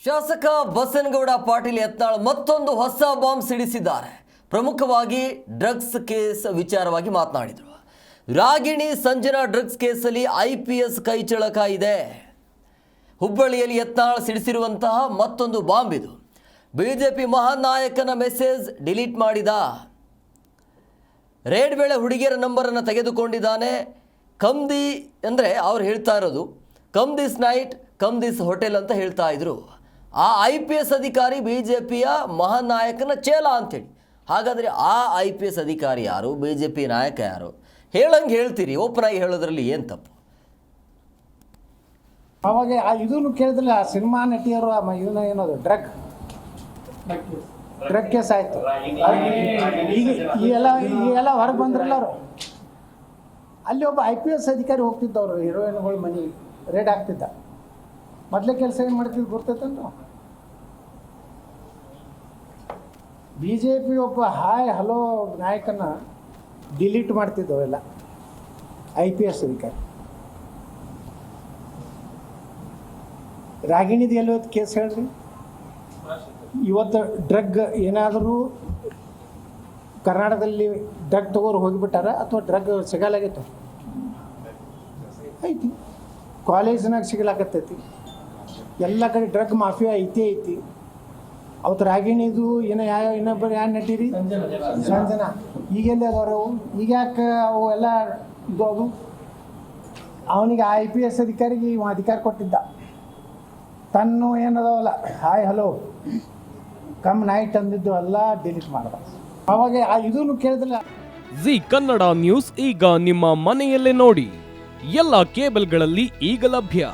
ಶಾಸಕ ಬಸನಗೌಡ ಪಾಟೀಲ್ ಯತ್ನಾಳ್ ಮತ್ತೊಂದು ಹೊಸ ಬಾಂಬ್ ಸಿಡಿಸಿದ್ದಾರೆ. ಪ್ರಮುಖವಾಗಿ ಡ್ರಗ್ಸ್ ಕೇಸ್ ವಿಚಾರವಾಗಿ ಮಾತನಾಡಿದರು. ರಾಗಿಣಿ ಸಂಜನಾ ಡ್ರಗ್ಸ್ ಕೇಸಲ್ಲಿ IPS ಕೈಚಳಕ ಇದೆ. ಹುಬ್ಬಳ್ಳಿಯಲ್ಲಿ ಯತ್ನಾಳ್ ಸಿಡಿಸಿರುವಂತಹ ಮತ್ತೊಂದು ಬಾಂಬ್ ಇದು. ಬಿಜೆಪಿ ಮಹಾನ್ ನಾಯಕನ ಮೆಸೇಜ್ ಡಿಲೀಟ್ ಮಾಡಿದ. ರೇಡ್ ವೇಳೆ ಹುಡುಗಿಯರ ನಂಬರನ್ನು ತೆಗೆದುಕೊಂಡಿದ್ದಾನೆ. ಕಮ್ದಿ ಅಂದರೆ ಅವ್ರು ಹೇಳ್ತಾ ಇರೋದು come this night come this hotel ಅಂತ ಹೇಳ್ತಾ ಇದ್ರು. ಆ IPS ಅಧಿಕಾರಿ BJPಯ ಮಹಾನ್ ನಾಯಕನ ಚೇಲ ಅಂಥೇಳಿ. ಹಾಗಾದರೆ ಆ IPS ಅಧಿಕಾರಿ ಯಾರು, BJP ನಾಯಕ ಯಾರು? ಹೇಳಂಗೆ ಹೇಳ್ತೀರಿ, ಓಪನ್ ಆಗಿ ಹೇಳೋದ್ರಲ್ಲಿ ಏನು ತಪ್ಪು? ಅವಾಗ ಇದನ್ನು ಕೇಳಿದ್ರಲ್ಲ, ಸಿನಿಮಾ ನಟಿಯರು ಇದನ್ನ ಏನದು ಡ್ರಗ್ ಕೇಸ್ ಆಯಿತು. ಈಗ ಈ ಎಲ್ಲ ಹೊರಗೆ ಬಂದ್ರಲ್ಲ ಅವರು. ಅಲ್ಲಿ ಒಬ್ಬ IPS ಅಧಿಕಾರಿ ಹೋಗ್ತಿದ್ದವ್ರು ಹೀರೋಯಿನ್ಗಳ ಮನೆ ರೇಡ್ ಆಗ್ತಿದ್ದ. ಮೊದಲೇ ಕೆಲಸ ಏನು ಮಾಡ್ತಿದ್ದು ಗೊತ್ತೈತಂತ. BJP ಒಬ್ಬ ಹಾಯ್ ಹಲೋ ನಾಯಕನ ಡಿಲೀಟ್ ಮಾಡ್ತಿದ್ದವೆಲ್ಲ IPS ಅಧಿಕಾರಿ. ರಾಗಿಣಿದು ಎಲ್ಲೋದು ಕೇಸ್ ಹೇಳ್ರಿ. ಇವತ್ತು ಡ್ರಗ್ ಏನಾದರೂ ಕರ್ನಾಟಕದಲ್ಲಿ ಡ್ರಗ್ ತಗೋರು ಹೋಗಿಬಿಟ್ಟಾರ ಅಥವಾ ಡ್ರಗ್ ಸಿಗಲಾಗೈತೆ ಐತಿ. ಕಾಲೇಜ್ನಾಗ ಸಿಗಲಾಕತ್ತೈತಿ. ಎಲ್ಲ ಕಡೆ ಡ್ರಗ್ ಮಾಫಿಯಾ ಐತಿ. ಅವತ್ತು ರಾಗಿಣಿದು ಇನ್ನೊಬ್ಬರು ಯಾರು ನಟೀರಿ ಸಂಜನಾ ಈಗೆಲ್ಲ ಅದಾರ ಅವು. ಈಗ ಯಾಕೆ ಅವು ಎಲ್ಲ ಇದು ಅದು ಅವನಿಗೆ IPS ಅಧಿಕಾರಿಗೆ ಇವ ಅಧಿಕಾರ ಕೊಟ್ಟಿದ್ದ. ತನ್ನ ಏನದಾವಲ್ಲ ಹಾಯ್ ಹಲೋ ಕಮ್ ನೈಟ್ ಅಂದಿದ್ದು ಎಲ್ಲ ಡಿಲೀಟ್ ಮಾಡ್ದ. ಅವಾಗ ಇದನ್ನು ಕೇಳಿದ್ರಲ್ಲ. ಜಿ ಕನ್ನಡ ನ್ಯೂಸ್ ಈಗ ನಿಮ್ಮ ಮನೆಯಲ್ಲೇ ನೋಡಿ. ಎಲ್ಲ ಕೇಬಲ್ಗಳಲ್ಲಿ ಈಗ ಲಭ್ಯ.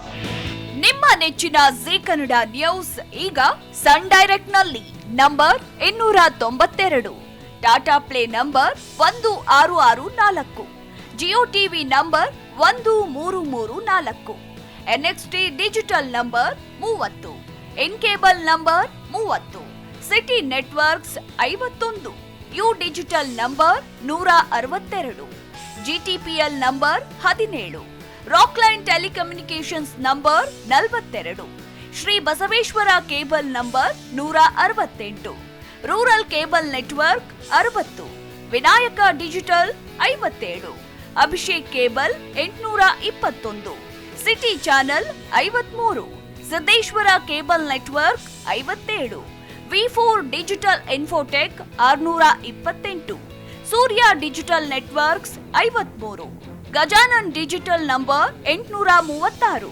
ನಿಮ್ಮ ನೆಚ್ಚಿನ ಜಿ ಕನ್ನಡ ನ್ಯೂಸ್ ಈಗ ಸನ್ ಡೈರೆಕ್ಟ್ ನಲ್ಲಿ number 292, Tata play number 1664, Jio TV number 1334, NXT digital number 30, in cable number 30, city networks 51, U digital number 162, GTPL number 17, Rockline telecommunications number 42, Shri Basaveshwara cable number 168, rural cable network 60, Vinayaka digital 57, Abhishek cable 821, city channel 53, Siddeshwara cable network 57, V4 digital Infotech 628, Surya digital networks 53, Gajanan digital number 836,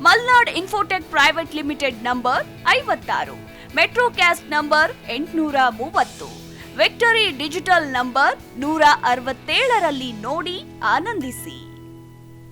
Malnad infotech private limited number 56, metrocast number 830, victory digital number 167ರಲ್ಲಿ ನೋಡಿ ಆನಂದಿಸಿ.